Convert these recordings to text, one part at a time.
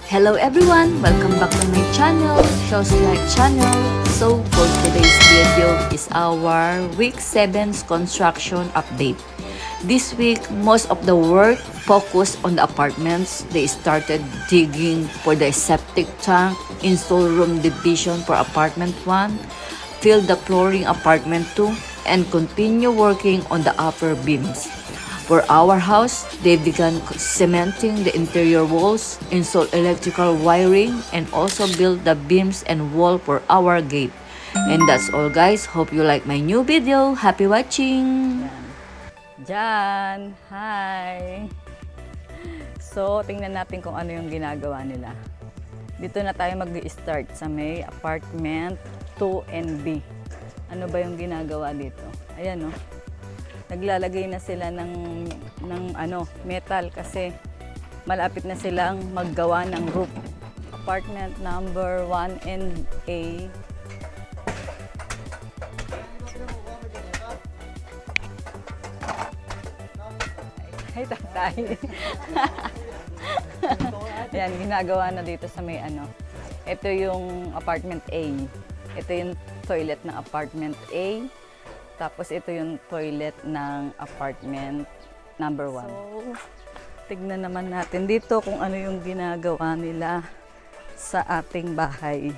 Hello everyone! Welcome back to my channel, Show's Life channel. So for today's video is our week 7's construction update. This week, most of the work focused on the apartments. They started digging for the septic tank, install room division for apartment 1, fill the flooring apartment 2, and continue working on the upper beams. For our house, they began cementing the interior walls, install electrical wiring, and also build the beams and wall for our gate. And that's all guys. Hope you like my new video. Happy watching! Diyan! Hi! So, tingnan natin kung ano yung ginagawa nila. Dito na tayo mag-start sa may apartment 2 and B. Ano ba yung ginagawa dito? Ayan o. Naglalagay na sila ng metal kasi malapit na silang maggawa ng roof. Apartment number 1 and A. Ay, tatay. Ayan, ginagawa na dito sa may ano. Ito yung apartment A. Ito yung toilet ng apartment A. Tapos ito yung toilet ng apartment number 1. So, tignan naman natin dito kung ano yung ginagawa nila sa ating bahay.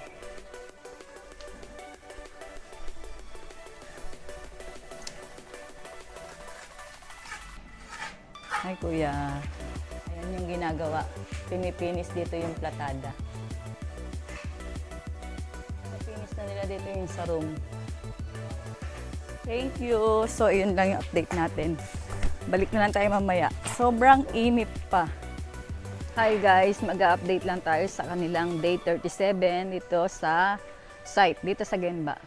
Ay kuya, ayan yung ginagawa. Pinipinis dito yung platada. Pinipinis na nila dito yung sa room. Thank you. So, yun lang yung update natin. Balik na lang tayo mamaya. Sobrang init pa. Hi guys, mag-update lang tayo sa kanilang day 37 dito sa site, dito sa Genba.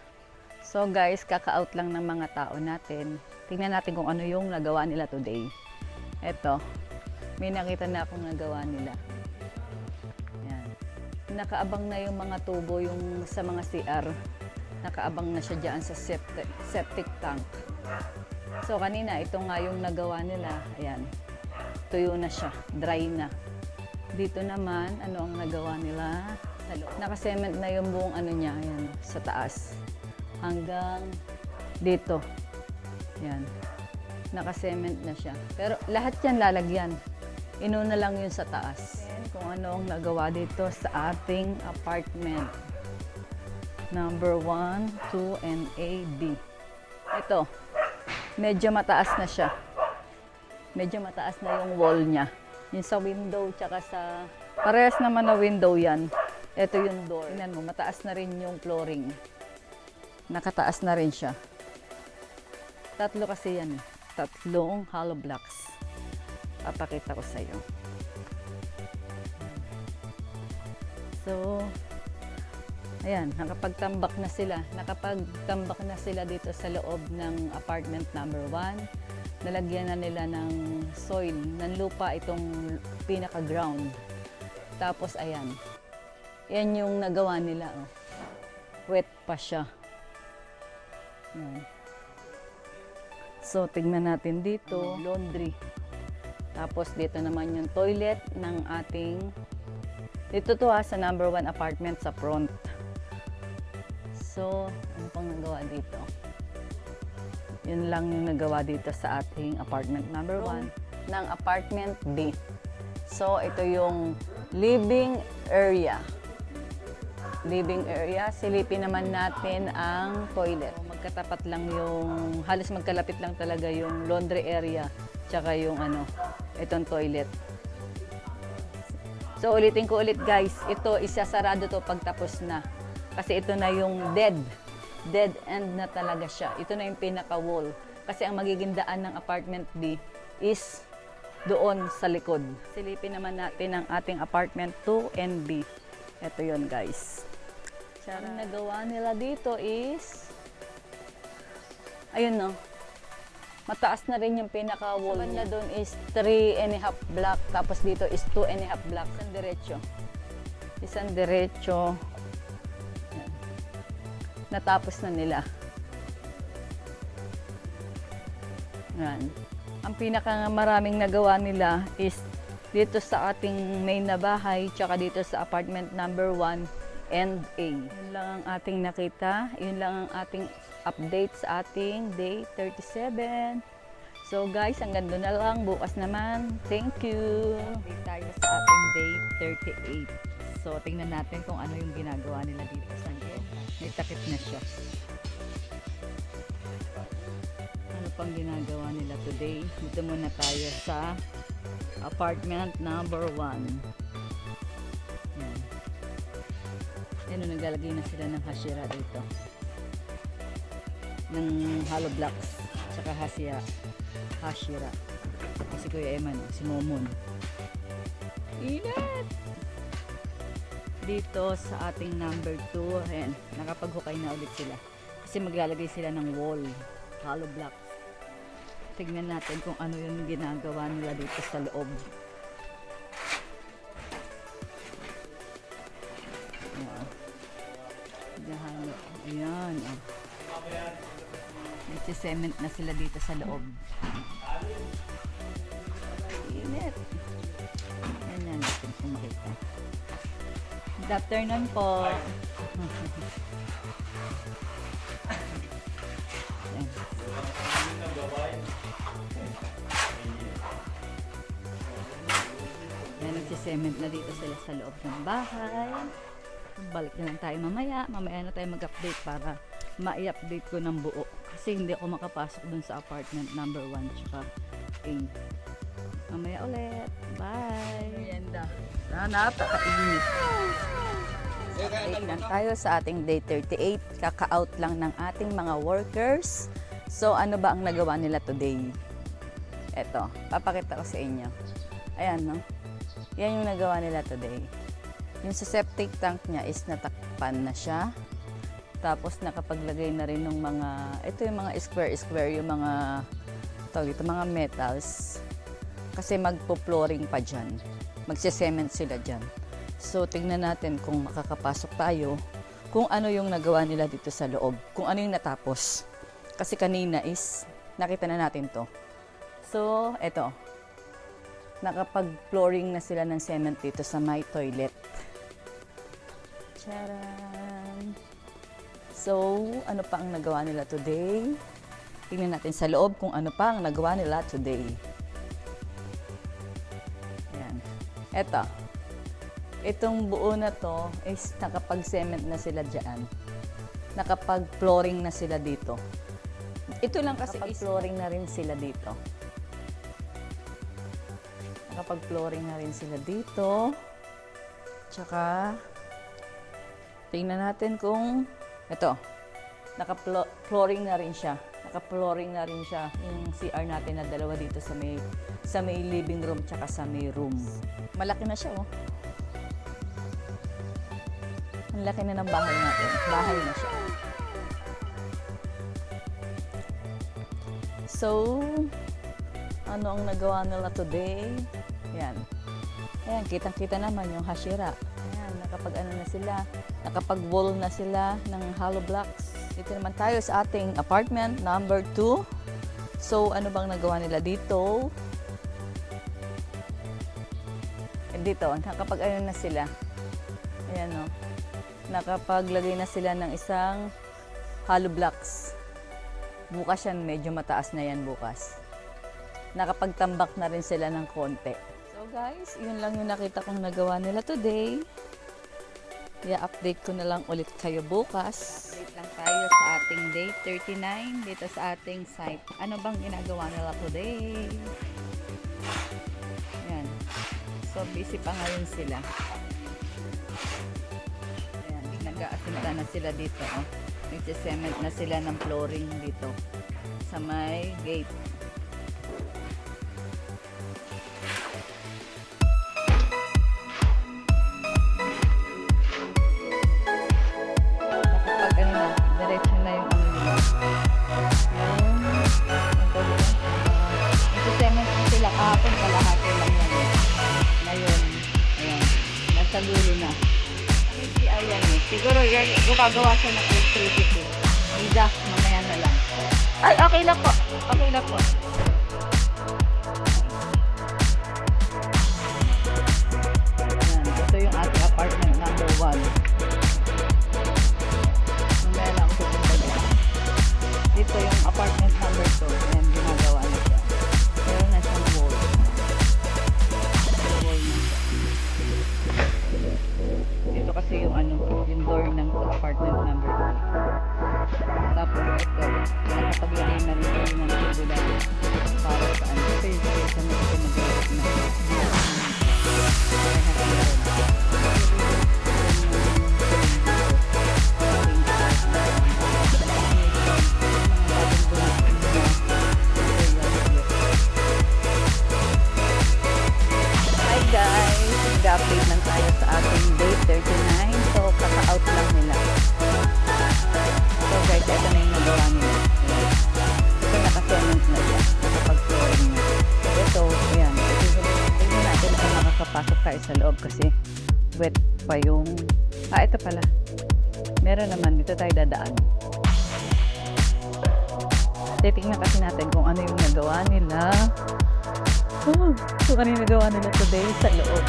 So guys, kaka-out lang ng mga tao natin. Tingnan natin kung ano yung nagawa nila today. Eto, may nakita na akong nagawa nila. Yan. Nakaabang na yung mga tubo yung sa mga CR. Nakaabang na siya dyan sa septic tank. So kanina, ito nga yung nagawa nila. Ayan, tuyo na siya, dry na. Dito naman, ano ang nagawa nila sa loob. Nakasement na yung buong ano niya, ayan, sa taas. Hanggang dito. Ayan, nakasement na siya. Pero lahat yan lalagyan. Inuna lang yun sa taas. Ayan, kung ano ang nagawa dito sa ating apartment. Number 1, 2, and A, B. Ito, medyo mataas na siya. Medyo mataas na yung wall niya. Yung sa window, tsaka sa... Parehas naman na window yan. Ito yung door. Tingnan mo, mataas na rin yung flooring. Nakataas na rin siya. Tatlo kasi yan. Tatlong hollow blocks. Papakita ko sa iyo. So... Ayan, nakapagtambak na sila. Nakapagtambak na sila dito sa loob ng apartment number 1. Nalagyan na nila ng soil, ng lupa itong pinaka-ground. Tapos ayan. Yan yung nagawa nila. Oh. Wet pa siya. Ayan. So, tignan natin dito. Laundry. Tapos dito naman yung toilet ng ating... Dito to sa number 1 apartment sa front. So, ano pang nagawa dito? Yun lang yung nagawa dito sa ating apartment number 1 ng apartment B. So, ito yung living area. Living area. Silipin naman natin ang toilet. Magkatapat lang yung, halos magkalapit lang talaga yung laundry area tsaka yung itong toilet. So, ulitin ko ulit guys. Ito, isasarado to pagtapos na. Kasi ito na yung dead end na talaga siya. Ito na yung pinaka-wall. Kasi ang magiging daan ng apartment B is doon sa likod. Silipin naman natin ang ating apartment 2 and B. Ito yon guys. Ang nagawa nila dito is, ayun no, mataas na rin yung pinaka-wall niya. Doon is 3.5 block. Tapos dito is 2.5 block. Isang diretso. Isang diretso. Natapos na nila. Yan. Ang pinaka maraming nagawa nila is dito sa ating main na bahay, tsaka dito sa apartment number 1 and A. Yun lang ang ating nakita. Yun lang ang ating update sa ating day 37. So guys, hanggang doon na lang. Bukas naman. Thank you. Update tayo sa ating day 38. So tingnan natin kung ano yung ginagawa nila dito sa loob. May takip na siya. Ano pang ginagawa nila today? Dito muna tayo sa apartment number 1. Yan. Yan, naglalagay na sila ng hashira dito. Ng hollow blocks. Tsaka hashira. Si Kuya Eman, si Momon. Inat! Dito sa ating number 2, ayan, nakapaghukay na ulit sila. Kasi maglalagay sila ng wall, hollow blocks. Tignan natin kung ano yung ginagawa nila dito sa loob. Ayan. Nagsi-cement na sila dito sa loob. Init. Ayan natin kung makita. Good afternoon po. Ayan, nagsisement na dito sila sa loob ng bahay. Balik na lang tayo mamaya. Mamaya na tayo mag-update para ma-i-update ko ng buo. Kasi hindi ako makapasok dun sa apartment number 1 tsaka 8. Mamaya ulit. Bye! Merienda. Napakainit. Update lang tayo sa ating day 38. Kaka-out lang ng ating mga workers. So, ano ba ang nagawa nila today? Eto, papakita ko sa inyo. Ayan, no? Yan yung nagawa nila today. Yung sa septic tank niya is natakpan na siya. Tapos nakapaglagay na rin ng mga, ito yung mga square, yung mga, mga metals. Kasi magpo-flooring pa dyan. Magse-cement sila dyan. So, tingnan natin kung makakapasok tayo, kung ano yung nagawa nila dito sa loob. Kung ano yung natapos. Kasi kanina is, nakita na natin to. So, eto. Nakapag-flooring na sila ng cement dito sa my toilet. Charan! So, ano pa ang nagawa nila today? Tingnan natin sa loob kung ano pa ang nagawa nila today. Ayan. Eto. Itong buo na to is nakapag-cement na sila dyan. Nakapag-flooring na sila dito. Ito lang kasi nakapag-flooring na rin sila dito. Nakapag-flooring na rin sila dito. Tsaka, tingnan natin kung, ito, naka-flooring na rin siya. Naka-flooring na rin siya. Yung CR natin na dalawa dito sa may living room tsaka sa may room. Malaki na siya, oh. Ang laki na ng bahay natin. Bahay na siya. So, ano ang nagawa nila today? Yan. Ayan, kitang-kita naman yung hashira. Ayan, nakapag-ano na sila. Nakapag-wall na sila ng hollow blocks. Dito naman tayo sa ating apartment number 2. So, ano bang nagawa nila dito? Dito, nakapag-ano na sila. Ayan, no. Nakapaglagay na sila ng isang hollow blocks. Bukas yan, medyo mataas na yan bukas. Nakapagtambak na rin sila ng konti. So guys, yun lang yung nakita kong nagawa nila today. I-update ko na lang ulit kayo bukas. Update lang tayo sa ating day 39 dito sa ating site. Ano bang ginagawa nila today? Yan. So busy pa ngayon sila. Ayan, nag-aasinta na sila dito. Oh. Nag-cement na sila ng flooring dito sa may gate. Sa dulo na. Ayan eh. Siguro gumagawa siya ng electricity. Ida, mamaya na lang. Ay, okay na po. Okay na po. sa loob kasi wet pa yung... ito pala. Meron naman. Dito tayo dadaan. Titignan kasi natin kung ano yung nagawa nila. Kung ano yung nagawa nila today sa loob.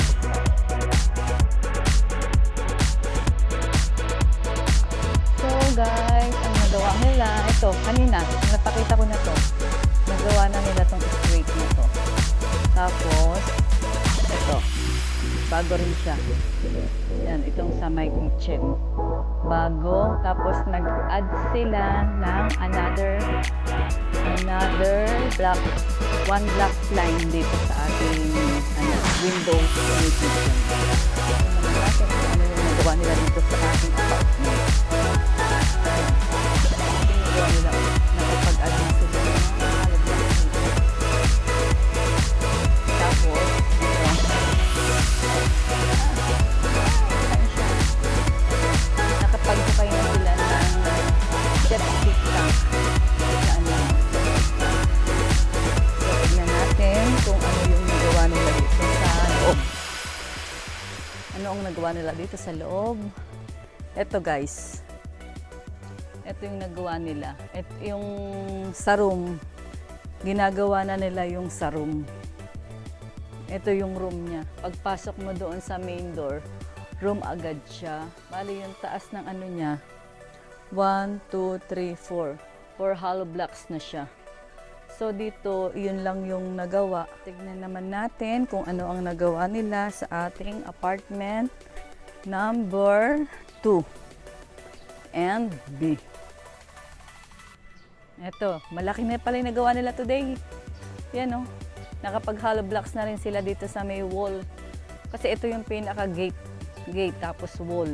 So guys, ang nagawa nila, ito, kanina, napakita ko na to. Nagawa na nila tong straight na to. Tapos, ito, bago rin siya. Yan, itong sa my kitchen. Bago, tapos nag-add sila ng another black, one black line dito sa ating window sa my kitchen. Naman natin kung ano yung nagawa nila dito sa ating apartment. Nagawa nila, nakapag-add na sila ng hollow blocks dito. Tapos, nakapag-hukay na sila ng septic tank sa ano. So, tignan natin kung ano yung nagawa nila dito sa loob. Ano ang nagawa nila dito sa loob? Ito guys. Ito yung nagawa nila. Ito yung sa room. Ginagawa na nila yung sa room. Ito yung room niya. Pagpasok mo doon sa main door, room agad siya. Bali yung taas ng ano niya, 1, 2, 3, 4. 4 hollow blocks na siya. So dito, yun lang yung nagawa. Tignan naman natin kung ano ang nagawa nila sa ating apartment number 2 and B. Ito, malaki na pala yung nagawa nila today. Yan o. Nakapag-hollow blocks na rin sila dito sa may wall. Kasi ito yung pinaka-gate tapos wall.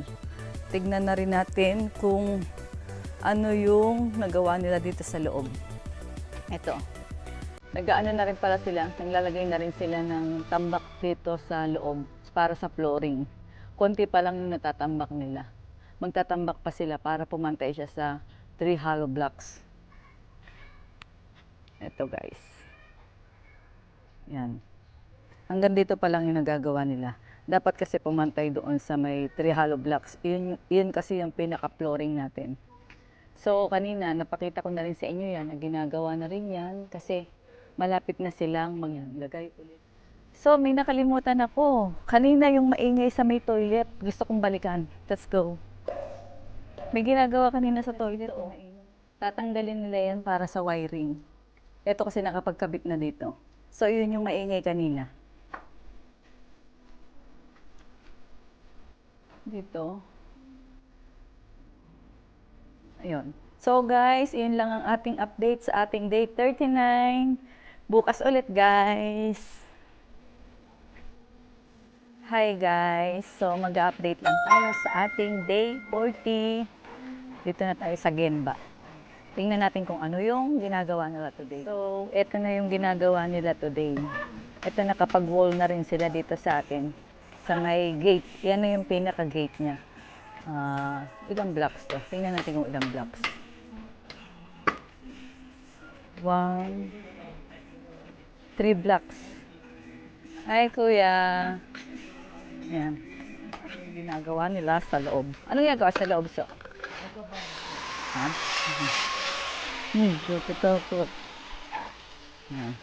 Tignan na rin natin kung ano yung nagawa nila dito sa loob. Ito. Nag-ano na rin pala sila. Naglalagay na rin sila ng tambak dito sa loob para sa flooring. Konti pa lang yung natatambak nila. Magtatambak pa sila para pumantay siya sa 3 hollow blocks. Ito guys. Yan. Hanggang dito pa lang yung nagagawa nila. Dapat kasi pumantay doon sa may 3 hollow blocks. Yun kasi yung pinaka-flooring natin. So, kanina, napakita ko na rin sa inyo yan. Ginagawa na rin yan kasi malapit na silang maglagay ulit. So, may nakalimutan ako. Kanina yung maingay sa may toilet. Gusto kong balikan. Let's go. May ginagawa kanina sa toilet. Oh. Tatanggalin nila yan para sa wiring. Ito kasi nakapagkabit na dito. So, yun yung maingay kanina. Dito. Ayun. So, guys, yun lang ang ating update sa ating day 39. Bukas ulit, guys. Hi, guys. So, mag-update lang tayo sa ating day 40. Dito na tayo sa Genba. Tingnan natin kung ano yung ginagawa nila today. So, ito na yung ginagawa nila today. Ito nakapag-wall na rin sila dito sa atin. Sa may gate. Yan na yung pinaka-gate niya. Ilang blocks to? Tingnan natin kung ilang blocks. 1, 3 blocks. Hi, kuya. Yan. Yung ginagawa nila sa loob. Anong ginagawa sa loob, so? Ha? Takot. Yan.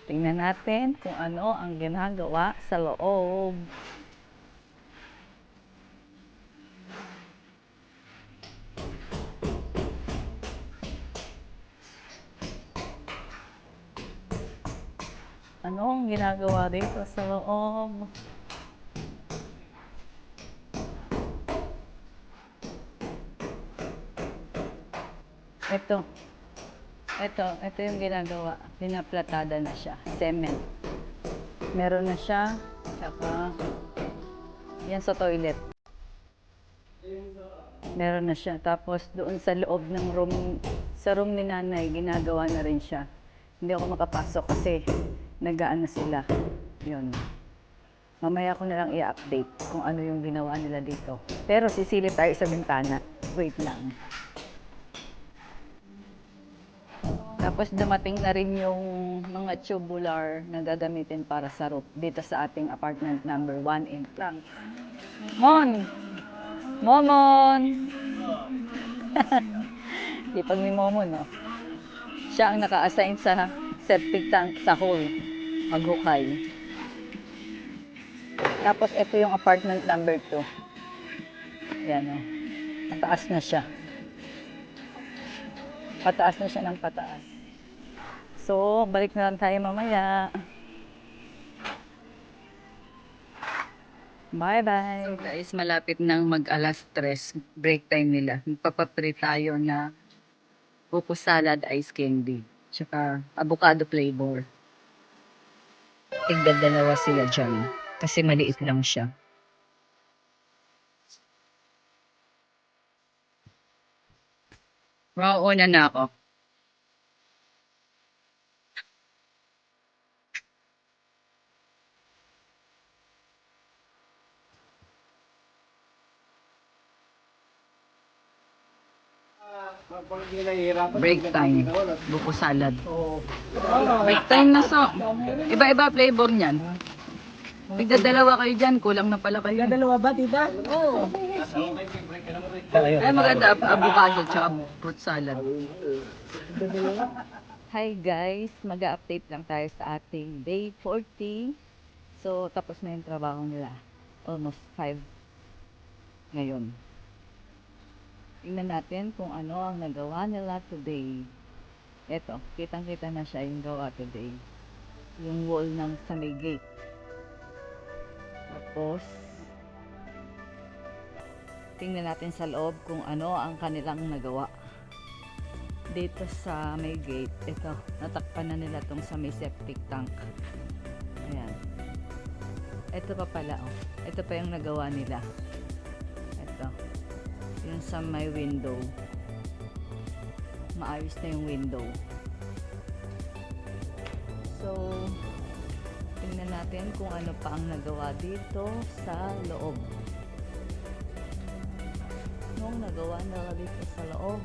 Tingnan natin kung ano ang ginagawa sa loob. Anong ginagawa dito sa loob? Ito yung ginagawa. Pinaplatada na siya. Cement. Meron na siya. Tsaka, yan sa toilet. Meron na siya. Tapos, doon sa loob ng room, sa room ni nanay, ginagawa na rin siya. Hindi ako makapasok kasi nag-aano sila. Yun. Mamaya ko na lang i-update kung ano yung ginawa nila dito. Pero sisilip tayo sa bintana. Wait lang. Tapos dumating na rin yung mga tubular na gagamitin para sa roof dito sa ating apartment number 1 in Frank. Mon! Momon! Di pag may Momon, no? Siya ang naka-assign sa septic tank sa hole. Maghukay. Tapos ito yung apartment number 2. Yan, o. Pataas na siya. Pataas na siya ng pataas. So, balik na lang tayo mamaya. Bye-bye! So guys, malapit nang mag-alas 3, break time nila. Magpapapre tayo na buko salad ice candy. Tsaka avocado flavor. Tigda dalawa sila dyan. Kasi maliit lang siya. Mauuna na ako. Break time. Buko salad. Break time na sa. Iba-iba flavor niyan. Tigda dalawa kayo dyan. Kulang na pala kayo. Dalawa ba, tita? Oo. Ay, maganda. Avocado tsaka fruit salad. Hi guys. Mag-update lang tayo sa ating day 40. So, tapos na yung trabaho nila. Almost 5 ngayon. Tingnan natin kung ano ang nagawa nila today. Eto, kitang-kita na siya yung gawa today. Yung wall ng sa may gate. Tapos, tingnan natin sa loob kung ano ang kanilang nagawa. Dito sa may gate, ito, natakpan na nila tong sa may septic tank. Ayan. Ito pa pala, oh. Ito pa yung nagawa nila. Ito. Yung sa may window. Maayos na yung window. So, tingnan natin kung ano pa ang nagawa dito sa loob. Anong nagawa nila dito sa loob?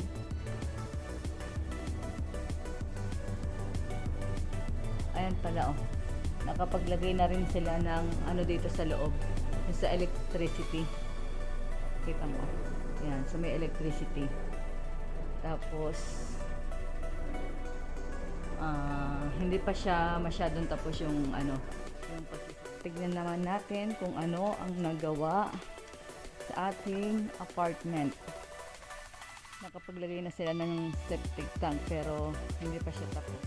Ayan pala, oh. Nakapaglagay na rin sila ng ano dito sa loob. Yung sa electricity. Kita mo. Ayan, so may electricity. Tapos, hindi pa siya masyadong tapos yung ano. Yung tignan naman natin kung ano ang nagawa sa ating apartment. Nakapaglagay na sila ng septic tank pero hindi pa siya tapos.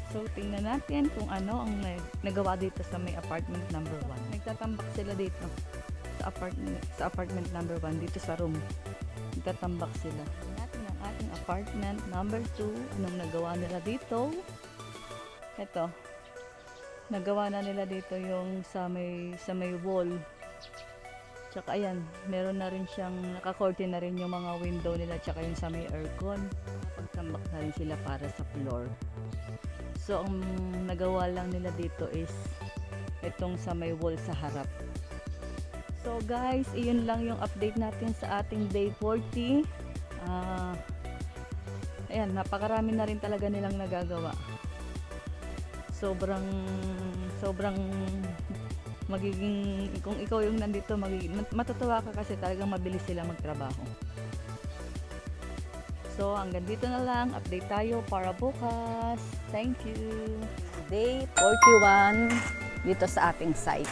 So, tingnan natin kung ano ang nagawa dito sa may apartment number 1. Nagtatambak sila dito sa apartment number 1 dito sa room. Nagtatambak sila. Tingnan natin ang ating apartment number 2. Anong nagawa nila dito? Ito. Nagawa na nila dito yung sa may wall. Tsaka ayan, meron na rin siyang naka-curtain na rin yung mga window nila tsaka yung sa may aircon. Pagtambak na rin sila para sa floor. So, ang nagawa lang nila dito is itong sa may wall sa harap. So, guys, iyon lang yung update natin sa ating day 40. Ayan, napakarami na rin talaga nilang nagagawa. Sobrang magiging, kung ikaw yung nandito, matutuwa ka kasi talagang mabilis sila magtrabaho. So, hanggang dito na lang. Update tayo para bukas. Thank you. Day 41 dito sa ating site.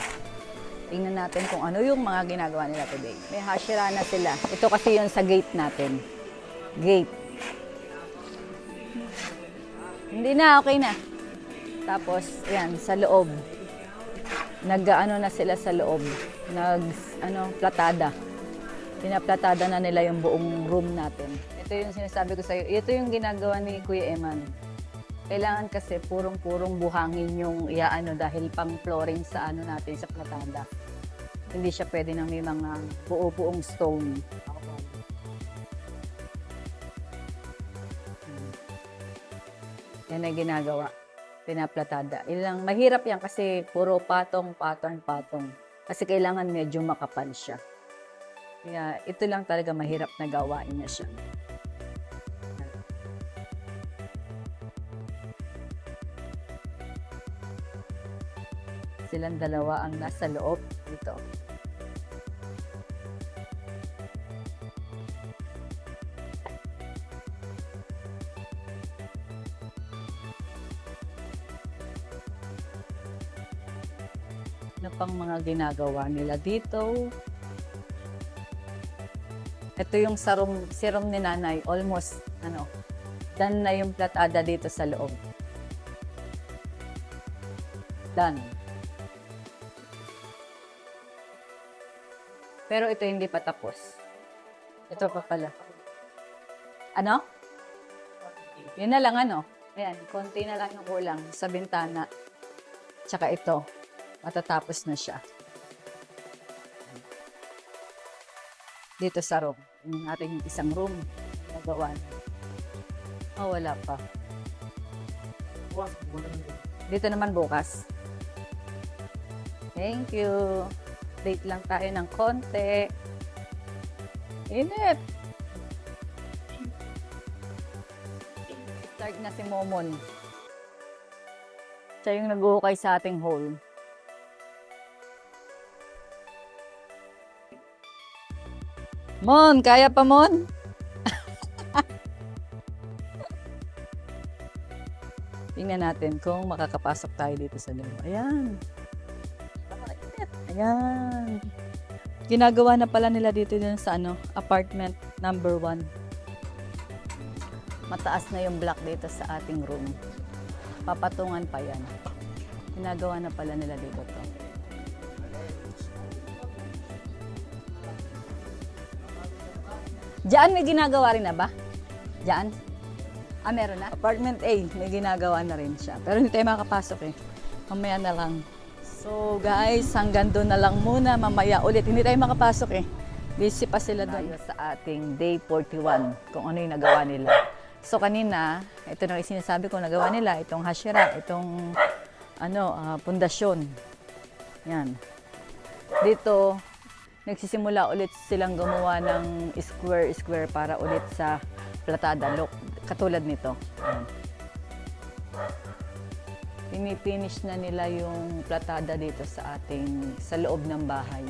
Tingnan natin kung ano yung mga ginagawa nila today. May hashira na sila. Ito kasi yun sa gate natin. Gate. Hindi na, okay na. Tapos, ayan, sa loob. Nag-ano na sila sa loob. Platada. Pinaplatada na nila yung buong room natin. Ito yung sinasabi ko sa'yo. Ito yung ginagawa ni Kuya Eman. Kailangan kasi purong-purong buhangin yung iaano dahil pang flooring sa ano natin, sa platada. Hindi siya pwede na may mga buo-buong stone. Yan ay ginagawa. Pinaplatada. Mahirap yan kasi puro patong. Kasi kailangan medyo makapal siya. Kaya ito lang talaga mahirap na gawain na siya. Silang dalawa ang nasa loob dito. Ano pang mga ginagawa nila dito? Ito yung serum ni nanay. Almost, done na yung platada dito sa loob. Done. Pero ito hindi pa tapos. Ito pa pala. Ano? Yun na lang Ayan, konti na lang yung kulang sa bintana. Tsaka ito. Matatapos na siya. Dito sa room. Yung ating isang room. Nagawa na. Oh, wala pa. Dito naman bukas. Thank you. Date lang tayo ng konti. Init. Start na si Momon. Siya yung nag-uukay sa ating hole. Mon, kaya pa Mon? Tingnan natin kung makakapasok tayo dito sa loob. Ayan. Ayan. Ginagawa na pala nila dito dun sa apartment number 1. Mataas na yung block dito sa ating room. Papatungan pa yan. Ginagawa na pala nila dito to. Diyan may ginagawa rin na ba? Diyan? Meron na? Apartment A, may ginagawa na rin siya. Pero hindi tayo makapasok Mamaya na lang. So guys, hanggang doon na lang muna. Mamaya ulit. Hindi tayo makapasok Busy pa sila doon sa ating day 41. Kung ano yung nagawa nila. So kanina, ito na yung sinasabi ko nagawa nila. Itong hashira, itong pundasyon. Yan. Dito, nagsisimula ulit silang gumawa ng square para ulit sa platada look. Katulad nito. Pinifinish na nila yung platada dito sa loob ng bahay.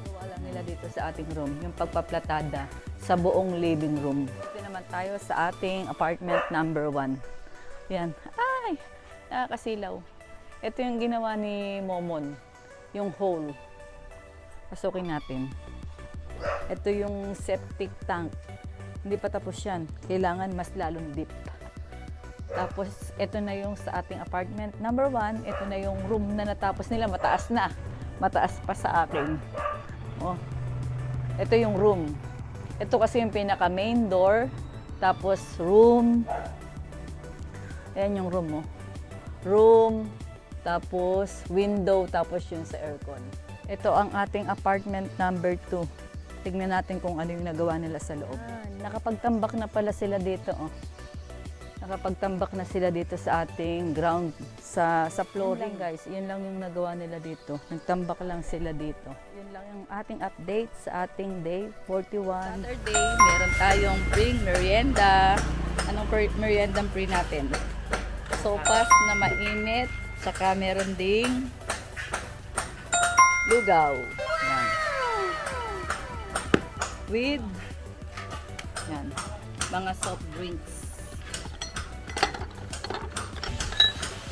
Gawa lang nila dito sa ating room, yung pagpaplatada sa buong living room. Ito naman tayo sa ating apartment number 1. Yan. Ay! Nakakasilaw. Ito yung ginawa ni Momon. Yung hole. Pasukin natin. Ito yung septic tank. Hindi pa tapos yan. Kailangan mas lalong deep. Tapos, ito na yung sa ating apartment number 1. Ito na yung room na natapos nila. Mataas na. Mataas pa sa akin. Oh. Ito yung room. Ito kasi yung pinaka main door. Tapos, room. Ayan yung room, Room. Tapos, window. Tapos yun sa aircon. Ito ang ating apartment number 2. Tignan natin kung ano yung nagawa nila sa loob. Nakapagtambak na pala sila dito. Nakapagtambak na sila dito sa ating ground, sa flooring guys. Yun lang yung nagawa nila dito. Nagtambak lang sila dito. Yun lang yung ating update sa ating day 41. Saturday, meron tayong free merienda. Anong meriendang free natin? Sopas na mainit. Saka meron ding lugaw. Yan. With mga soft drinks.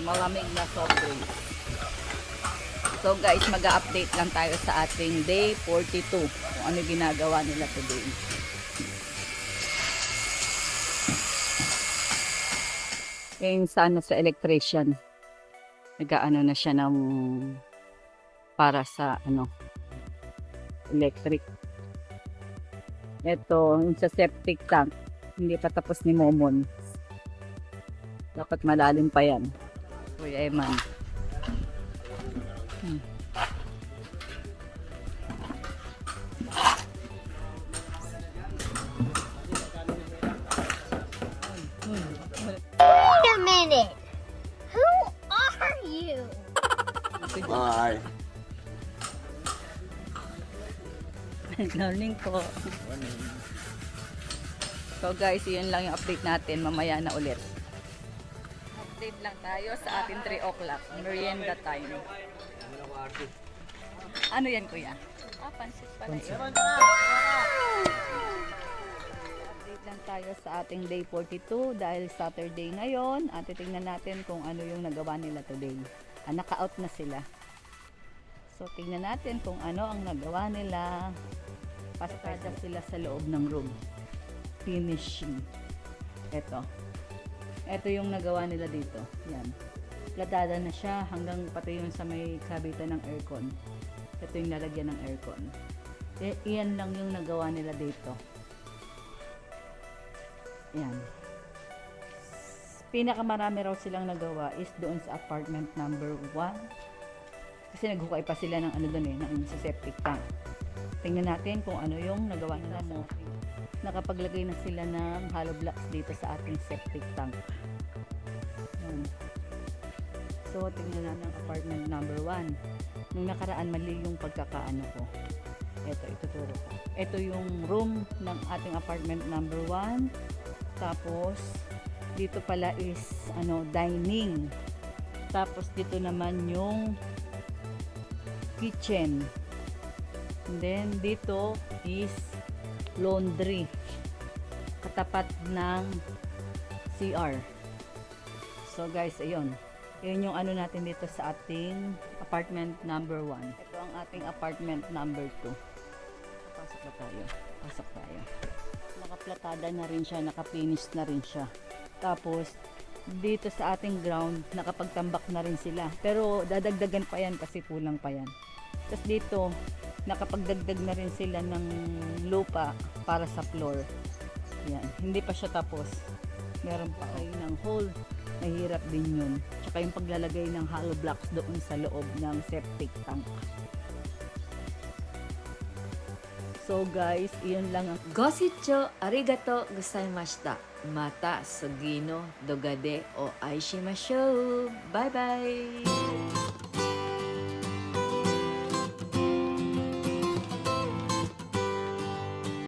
Malamig na soft drinks. So guys, mag-update lang tayo sa ating day 42. Kung ano ginagawa nila today. Ngayon sa electrician. Nag-aano na siya ng para sa electric. Ito, sa septic tank. Hindi pa tapos ni Momon. Dapat malalim pa yan. Kuya Eman. Wait a minute. Who are you? Hi. Good morning po. So guys, yun lang yung update natin. Mamaya na ulit. Update lang tayo sa ating 3 o'clock. Merienda time. Ano yan, kuya? Pansit pala yun. Update lang tayo sa ating day 42 dahil Saturday ngayon at titingnan natin kung ano yung nagawa nila today. Naka-out na sila. So, tingnan natin kung ano ang nagawa nila. Pasada sila sa loob ng room. Finishing. Ito yung nagawa nila dito. Yan. Platada na siya hanggang pati yung sa may kabitan ng aircon. Ito yung lalagyan ng aircon. Iyan lang yung nagawa nila dito. Yan. Pinakamarami raw silang nagawa is doon sa apartment number 1. Kasi naghukay pa sila ng ano doon ng septic tank. Tingnan natin kung ano yung nagawa nila mo. Nakapaglagay na sila ng hollow blocks dito sa ating septic tank. Yan. So, tingnan natin ang apartment number 1. Nung nakaraan, mali yung pagkakaano ko. Ito, ituturo ko. Ito yung room ng ating apartment number 1. Tapos, dito pala is, dining. Tapos, dito naman yung kitchen. And then, dito is laundry. Katapat ng CR. So, guys, ayun. Yun yung ano natin dito sa ating apartment number 1. Ito ang ating apartment number 2. Pasok na tayo. Pasok tayo. Nakaplatada na rin siya, nakafinish na rin siya. Tapos, dito sa ating ground, nakapagtambak na rin sila. Pero, dadagdagan pa yan kasi kulang pa yan. Tapos dito, nakapagdagdag na rin sila ng lupa para sa floor. Yan. Hindi pa siya tapos. Meron pa kayo ng hole. Mahirap din yun. Tsaka yung paglalagay ng hollow blocks doon sa loob ng septic tank. So guys, iyon lang ang Gositcho arigato gozaimashita. Mata sugino dogade o aishimashou. Bye bye!